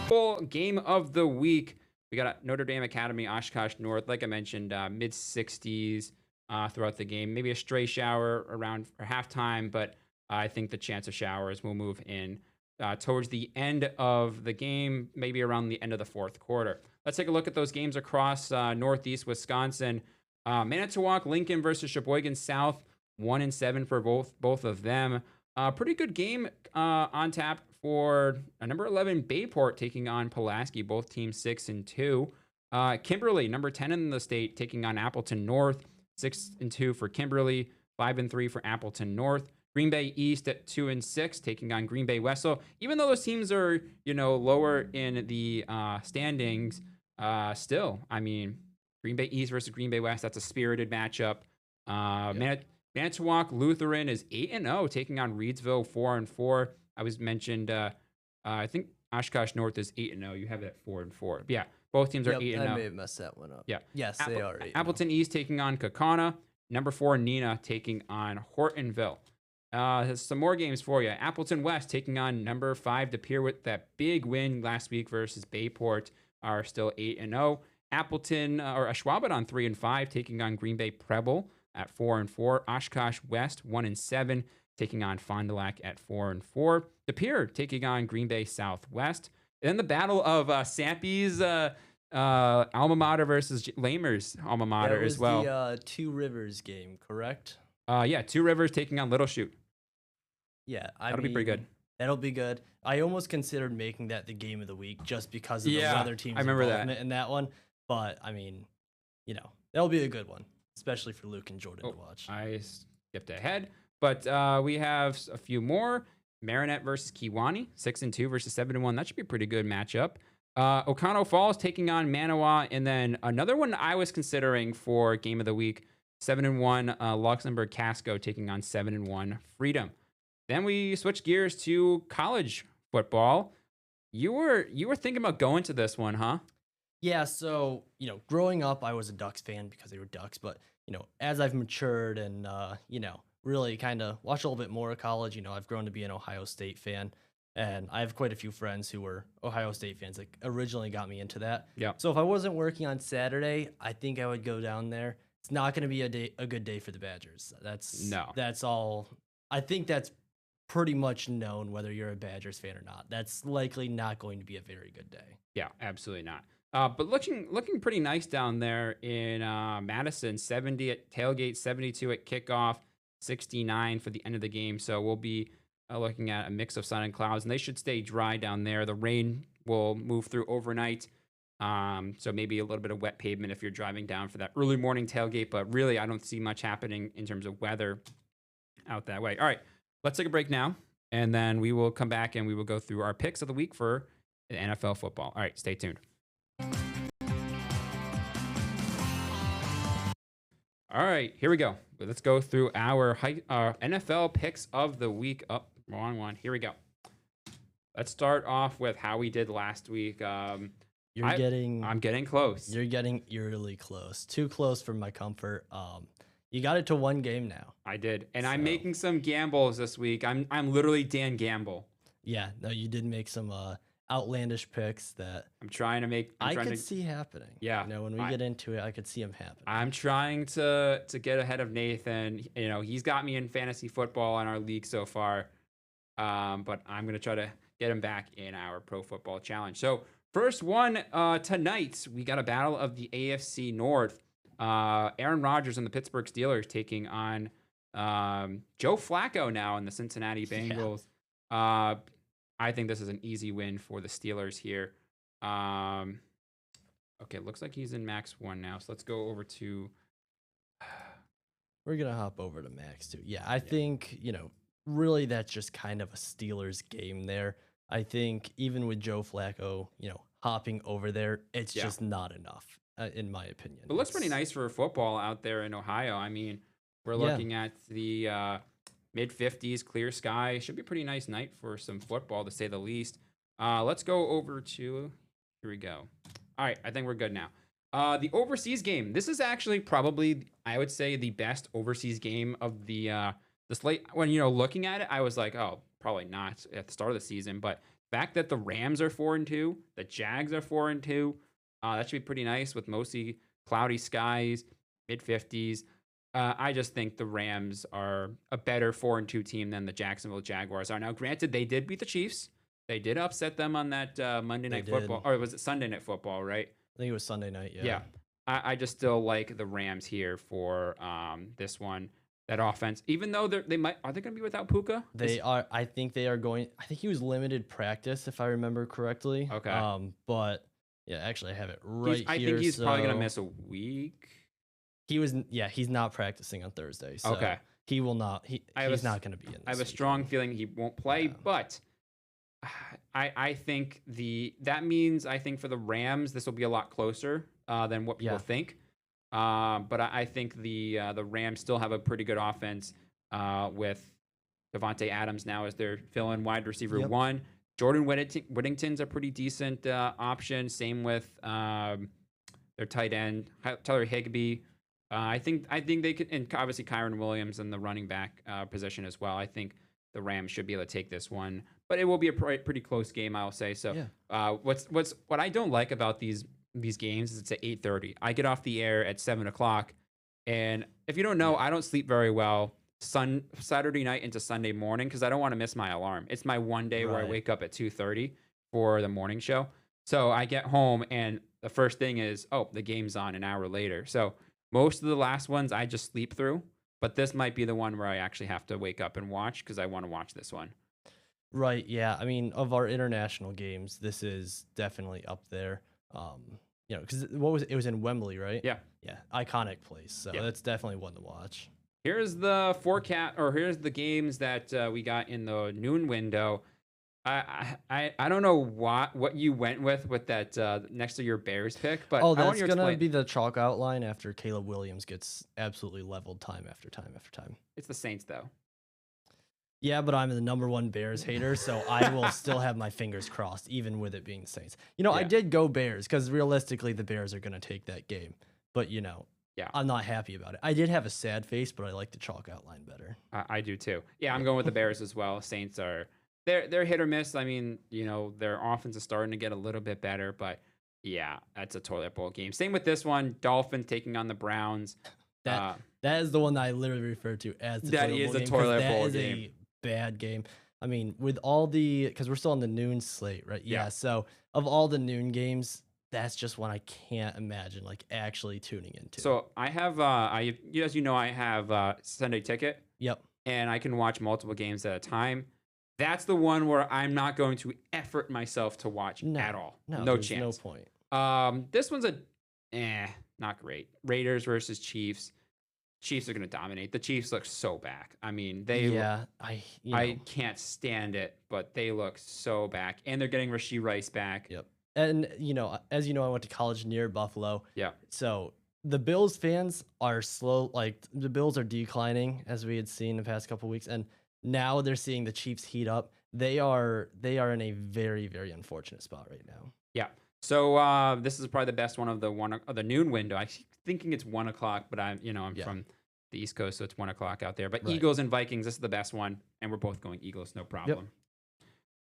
Full game of the week. We got Notre Dame Academy, Oshkosh North. Like I mentioned, mid 60s throughout the game. Maybe a stray shower around for halftime, but I think the chance of showers will move in towards the end of the game, maybe around the end of the fourth quarter. Let's take a look at those games across Northeast Wisconsin. Manitowoc, Lincoln versus Sheboygan South, 1-7 for both of them. Pretty good game on tap for number 11 Bayport taking on Pulaski, both teams 6-2. Kimberly, number 10 in the state, taking on Appleton North, 6-2 for Kimberly, 5-3 for Appleton North. Green Bay East at 2-6, taking on Green Bay West. So even though those teams are lower in the standings, still, I mean, Green Bay East versus Green Bay West, that's a spirited matchup. Manitowoc Lutheran is 8-0, taking on Reedsville 4-4. I was mentioned. I think Oshkosh North is 8-0. You have it at 4-4. Yeah, both teams are 8-0. I may have messed that one up. Yeah. Yes, they are 8-0. Appleton East taking on Kaukauna. Number 4 Neenah taking on Hortonville. Some more games for you. Appleton West taking on number 5 De Pere with that big win last week versus Bayport are still 8-0. Appleton or Ashwaubenon 3-5 taking on Green Bay Preble at 4-4. Oshkosh West 1-7 taking on Fond du Lac at 4-4. De Pere taking on Green Bay Southwest. And then the battle of Sampy's alma mater versus Lamer's alma mater as well. The Two Rivers game, correct? Yeah, Two Rivers taking on Little Chute. Yeah, that'll be pretty good. That'll be good. I almost considered making that the game of the week just because of the other teams' involvement in that one. But I mean, that'll be a good one, especially for Luke and Jordan to watch. I skipped ahead, but we have a few more. Marinette versus Kewanee, 6-2 versus 7-1. That should be a pretty good matchup. Oconto Falls taking on Manawa, and then another one I was considering for game of the week, 7-1 Luxembourg Casco taking on 7-1 Freedom. Then we switch gears to college football. You were thinking about going to this one, huh? Yeah, so, growing up, I was a Ducks fan because they were Ducks. But, as I've matured and, really kind of watched a little bit more of college, I've grown to be an Ohio State fan. And I have quite a few friends who were Ohio State fans that originally got me into that. Yeah. So if I wasn't working on Saturday, I think I would go down there. It's not going to be a good day for the Badgers. That's all. I think that's pretty much known whether you're a Badgers fan or not. That's likely not going to be a very good day. Yeah, absolutely not. But looking pretty nice down there in Madison. 70 at tailgate, 72 at kickoff, 69 for the end of the game. So we'll be looking at a mix of sun and clouds, and they should stay dry down there. The rain will move through overnight. So maybe a little bit of wet pavement if you're driving down for that early morning tailgate. But really, I don't see much happening in terms of weather out that way. All right. Let's take a break now, and then we will come back and we will go through our picks of the week for the NFL football. All right, stay tuned. All right, here we go. Let's go through our NFL picks of the week. Oh, wrong one. Here we go. Let's start off with how we did last week. I'm getting close. You're getting eerily close. Too close for my comfort. You got it to one game now. I did. And I'm making some gambles this week. I'm literally Dan Gamble. Yeah, no, you did make some outlandish picks that I'm trying to make. I could see happening. Yeah. When we get into it, I could see them happening. I'm trying to get ahead of Nathan. He's got me in fantasy football in our league so far. But I'm going to try to get him back in our pro football challenge. So first one tonight, we got a battle of the AFC North. Aaron Rodgers and the Pittsburgh Steelers taking on Joe Flacco now in the Cincinnati Bengals. Yeah. I think this is an easy win for the Steelers here. Okay, looks like he's in Max 1 now. So let's go over to... We're going to hop over to Max 2. Yeah, I think, really that's just kind of a Steelers game there. I think even with Joe Flacco, hopping over there, it's just not enough. In my opinion. It looks pretty nice for football out there in Ohio. I mean, we're looking at the mid-50s, clear sky. Should be a pretty nice night for some football, to say the least. Let's go over to... Here we go. All right, I think we're good now. The overseas game. This is actually probably, I would say, the best overseas game of the slate. When, looking at it, I was like, oh, probably not at the start of the season. But fact that the Rams are 4-2, the Jags are 4-2, that should be pretty nice with mostly cloudy skies, mid 50s. I just think the Rams are a better 4-2 team than the Jacksonville Jaguars are. Now, granted, they did beat the Chiefs. They did upset them on that Monday They Night did. Football, or was it Sunday Night Football? Right? I think it was Sunday night. Yeah. Yeah. I just still like the Rams here for this one. That offense, even though they might, are they going to be without Puka? They are. I think they are going. I think he was limited practice, if I remember correctly. Okay. But yeah, actually, I have it right I here. think he's probably going to so miss a week. He was. Yeah, he's not practicing on Thursday. So Okay. he will not. He's not going to be in. I have a this strong weekend. feeling he won't play, Yeah. but I think that means I think for the Rams this will be a lot closer than what people Yeah. think. But I think the Rams still have a pretty good offense with Devontae Adams now as their fill-in wide receiver Yep. one. Jordan Whittington's a pretty decent option. Same with their tight end Tyler Higbee. I think they could, and obviously Kyron Williams in the running back position as well. I think the Rams should be able to take this one, but it will be a pretty close game, I'll say. So, Yeah. what I don't like about these games is it's at 8:30. I get off the air at 7 o'clock, and if you don't know, I don't sleep very well Saturday night into Sunday morning because I don't want to miss my alarm. It's my one day where I Right. wake up at 2:30 for the morning show. So I get home and the first thing is, oh, the game's on an hour later. So most of the last ones I just sleep through, but this might be the one where I actually have to wake up and watch because I want to watch this one. Right. Yeah. I mean, of our international games, this is definitely up there. Because what was it? It was in Wembley, right? Yeah. Yeah. Iconic place. So Yeah. that's definitely one to watch. Here's the forecast, or here's the games that we got in the noon window. I don't know what you went with that next to your Bears pick, but Oh, I want that's you to gonna explain. be the chalk outline after Caleb Williams gets absolutely leveled time after time after time. It's the Saints though. Yeah, but I'm the number one Bears hater, so I will still have my fingers crossed, even with it being Saints. I Yeah. did go Bears because realistically, the Bears are gonna take that game. But Yeah. I'm not happy about it. I did have a sad face, but I like the chalk outline better. I do too. Yeah, I'm going with the Bears as well. Saints are they're hit or miss. I mean, their offense is starting to get a little bit better, but yeah, that's a toilet bowl game. Same with this one. Dolphins taking on the Browns. That that is the one that I literally refer to as the That toilet is bowl a game, 'cause toilet that bowl is game. a bad game. I mean, with all because we're still on the noon slate, right? Yeah. Yeah. So of all the noon games, that's just one I can't imagine actually tuning into. So I have as you know, I have Sunday Ticket, Yep. and I can watch multiple games at a time. That's the one where I'm not going to effort myself to watch No. at all. No, No there's chance. no point. This one's not great. Raiders versus Chiefs. Chiefs are going to dominate. The Chiefs look so back. I mean, Yeah, I can't stand it, but they look so back, and they're getting Rashee Rice back. Yep. And as you know, I went to college near Buffalo. Yeah. So the Bills fans are slow. Like the Bills are declining, as we had seen the past couple weeks, and now they're seeing the Chiefs heat up. They are in a very, very unfortunate spot right now. Yeah. So this is probably the best one of the noon window. I keep thinking it's 1 o'clock, but I'm Yeah. from the East Coast, so it's 1 o'clock out there. But Right. Eagles and Vikings, this is the best one, and we're both going Eagles, no problem.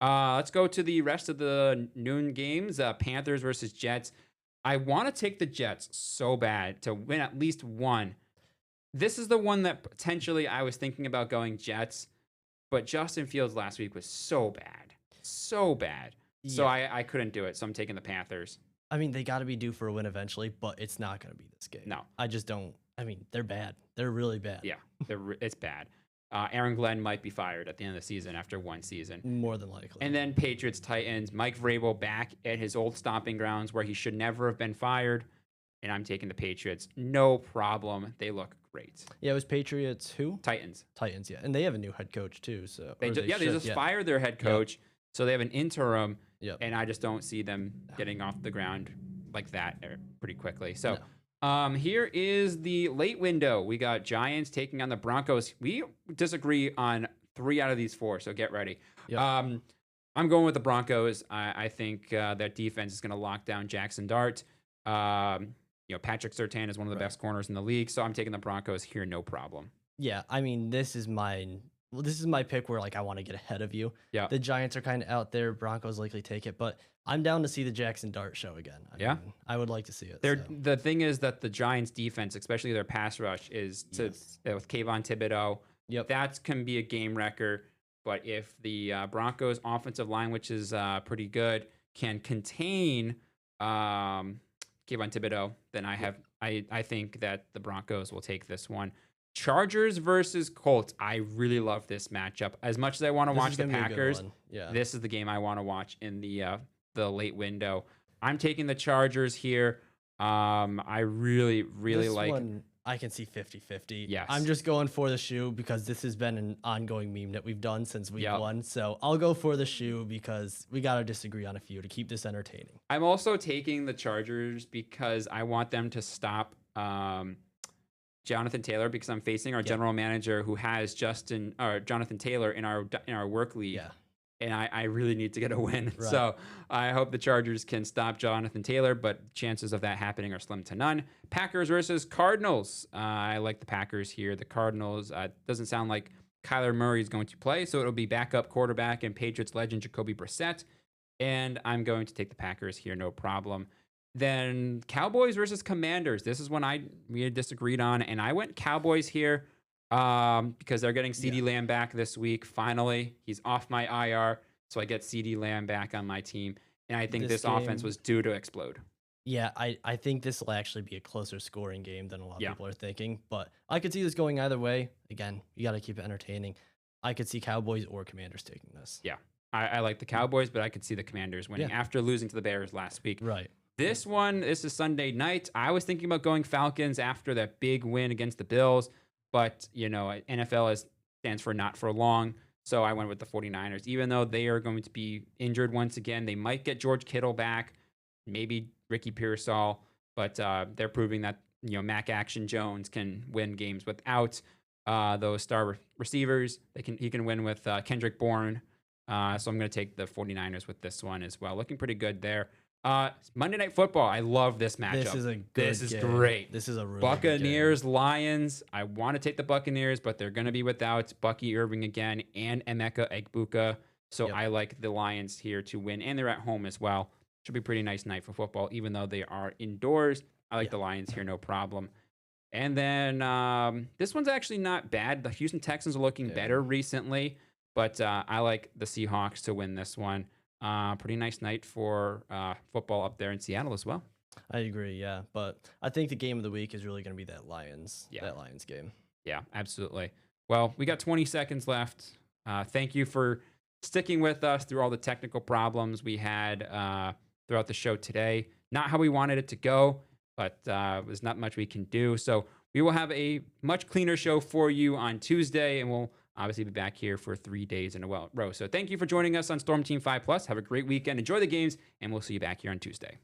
Let's go to the rest of the noon games. Panthers versus Jets. I want to take the Jets so bad to win at least one. This is the one that potentially I was thinking about going Jets, but Justin Fields last week was so bad. So bad. So Yeah. I couldn't do it. So I'm taking the Panthers. I mean, they got to be due for a win eventually, but it's not going to be this game. No. I just don't. I mean, they're bad. They're really bad. Yeah, it's bad. Aaron Glenn might be fired at the end of the season after one season. More than likely. And then Patriots, Titans, Mike Vrabel back at his old stomping grounds where he should never have been fired. And I'm taking the Patriots. No problem. They look great. Yeah, it was Patriots who? Titans. Titans, yeah. And they have a new head coach too. So They or just, they should, just yeah. fired their head coach. So they have an interim. Yep. And I just don't see them getting off the ground like that pretty quickly. So No. here is the late window. We got Giants taking on the Broncos. We disagree on 3 out of these 4, so get ready. Yep. I'm going with the Broncos. I think that defense is going to lock down Jackson Dart. Patrick Surtain is one of the best corners in the league, so I'm taking the Broncos here, no problem. Yeah, I mean, this is my well, this is my pick where like I want to get ahead of you. Yeah. The Giants are kind of out there. Broncos likely take it, but I'm down to see the Jackson Dart show again. I Yeah. mean, I would like to see it. They're, So the thing is that the Giants defense, especially their pass rush, is yes. with Kayvon Thibodeau. Yep. That can be a game wrecker. But if the Broncos offensive line, which is pretty good, can contain Kayvon Thibodeau, then I think that the Broncos will take this one. Chargers versus Colts. I really love this matchup. As much as I want to This watch is the gonna be a good Packers, one. Yeah. this is the game I want to watch in the late window. I'm taking the Chargers here. I really, really This like. one I can see 50-50. Yes. I'm just going for the shoe because this has been an ongoing meme that we've done since week Yep. 1. So I'll go for the shoe because we got to disagree on a few to keep this entertaining. I'm also taking the Chargers because I want them to stop Jonathan Taylor, because I'm facing our general manager who has Jonathan Taylor in our work league. Yeah. And I really need to get a win. Right. So I hope the Chargers can stop Jonathan Taylor, but chances of that happening are slim to none. Packers versus Cardinals. I like the Packers here. The Cardinals, doesn't sound like Kyler Murray is going to play, so it'll be backup quarterback and Patriots legend Jacoby Brissett. And I'm going to take the Packers here, no problem. Then Cowboys versus Commanders. This is one we had disagreed on, and I went Cowboys here because they're getting CeeDee Lamb back this week. Finally, he's off my IR, so I get CeeDee Lamb back on my team. And I think this offense was due to explode. Yeah, I think this will actually be a closer scoring game than a lot of Yeah. people are thinking. But I could see this going either way. Again, you got to keep it entertaining. I could see Cowboys or Commanders taking this. Yeah, I like the Cowboys, but I could see the Commanders winning after losing to the Bears last week. Right. This is Sunday night. I was thinking about going Falcons after that big win against the Bills, but, NFL stands for not for long, so I went with the 49ers. Even though they are going to be injured once again, they might get George Kittle back, maybe Ricky Pearsall, but they're proving that, Mac Action Jones can win games without those star receivers. He can win with Kendrick Bourne, so I'm going to take the 49ers with this one as well. Looking pretty good there. Monday Night Football. I love this matchup. This is a good This is game. great. This is a really Buccaneers, Lions. I want to take the Buccaneers, but they're going to be without Bucky Irving again and Emeka Egbuka. So Yep. I like the Lions here to win, and they're at home as well. Should be a pretty nice night for football, even though they are indoors. I like the Lions here, no problem. And then this one's actually not bad. The Houston Texans are looking better recently, but I like the Seahawks to win this one. Pretty nice night for football up there in Seattle as well. I agree, yeah. But I think the game of the week is really going to be that Lions game. Yeah, absolutely. Well, we got 20 seconds left. Thank you for sticking with us through all the technical problems we had throughout the show today. Not how we wanted it to go, but there's not much we can do. So we will have a much cleaner show for you on Tuesday, and we'll obviously be back here for 3 days in a row. So thank you for joining us on Storm Team 5 Plus. Have a great weekend. Enjoy the games, and we'll see you back here on Tuesday.